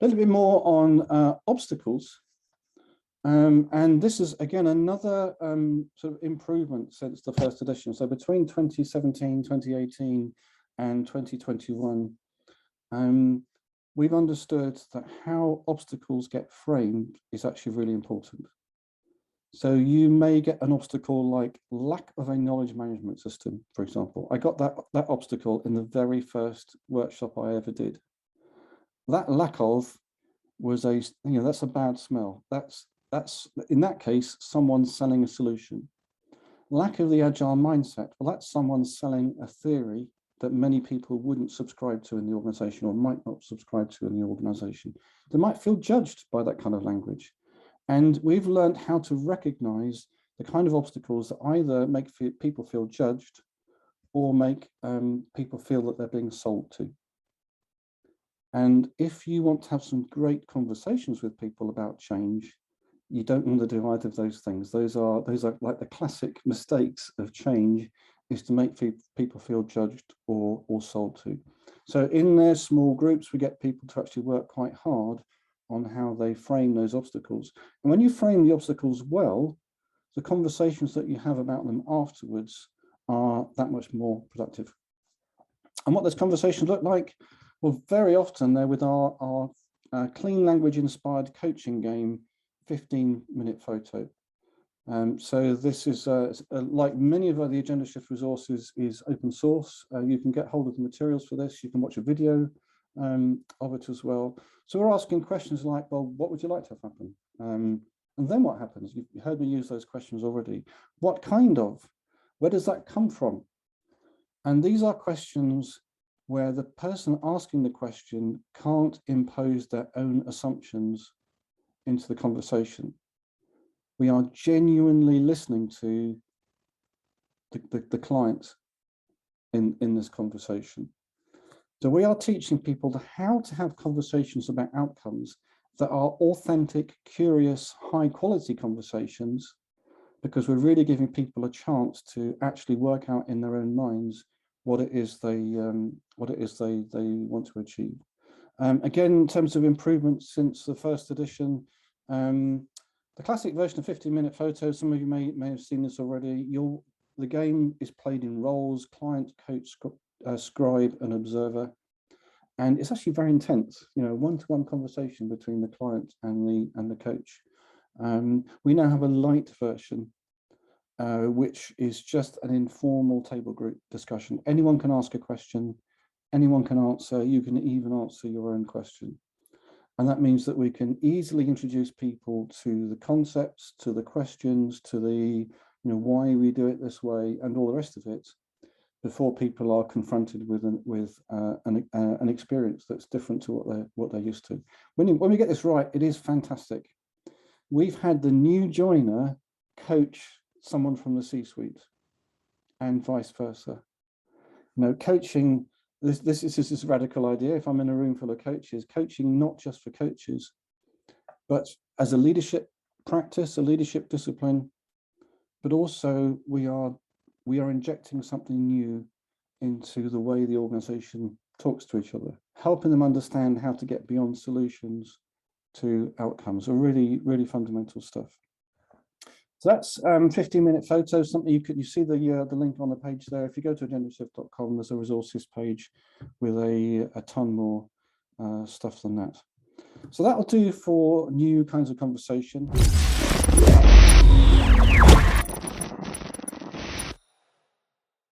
A little bit more on obstacles. And this is, again, another sort of improvement since the first edition. So between 2017, 2018, and 2021, we've understood that how obstacles get framed is actually really important. So you may get an obstacle like lack of a knowledge management system, for example. I got that obstacle in the very first workshop I ever did. That lack of was that's a bad smell. That's in that case, someone selling a solution. Lack of the agile mindset, well, that's someone selling a theory that many people wouldn't subscribe to in the organization or might not subscribe to in the organization. They might feel judged by that kind of language. And we've learned how to recognize the kind of obstacles that either make people feel judged or make people feel that they're being sold to. And if you want to have some great conversations with people about change, you don't want to do either of those things. Those are like the classic mistakes of change, is to make people feel judged or sold to. So in their small groups, we get people to actually work quite hard on how they frame those obstacles. And when you frame the obstacles well, the conversations that you have about them afterwards are that much more productive. And what those conversations look like? Well, very often they're with our clean language inspired coaching game, 15-minute photo. So this is like many of the Agenda Shift resources is open source. You can get hold of the materials for this. You can watch a video of it as well. So we're asking questions like, well, what would you like to have happen? And then what happens? You heard me use those questions already. What kind of? Where does that come from? And these are questions where the person asking the question can't impose their own assumptions into the conversation. We are genuinely listening to the client in this conversation. So we are teaching people how to have conversations about outcomes that are authentic, curious, high quality conversations, because we're really giving people a chance to actually work out in their own minds what it is they want to achieve. Again, in terms of improvements since the first edition, the classic version of 15-minute photos, some of you may have seen this already. The game is played in roles: client, coach, scribe, and observer. And it's actually very intense, one-to-one conversation between the client and the coach. We now have a light version, which is just an informal table group discussion. Anyone can ask a question, anyone can answer, you can even answer your own question. And that means that we can easily introduce people to the concepts, to the questions, to the, why we do it this way and all the rest of it, before people are confronted with an experience that's different to what they're used to. When we get this right, it is fantastic. We've had the new joiner coach someone from the C-suite and vice versa. Coaching, this is this radical idea. If I'm in a room full of coaches, coaching not just for coaches, but as a leadership practice, a leadership discipline, but also we are injecting something new into the way the organization talks to each other, helping them understand how to get beyond solutions to outcomes. So really, really fundamental stuff. So that's 15-minute photos, something you see the link on the page there. If you go to agendashift.com, there's a resources page with a ton more stuff than that. So that'll do for new kinds of conversation.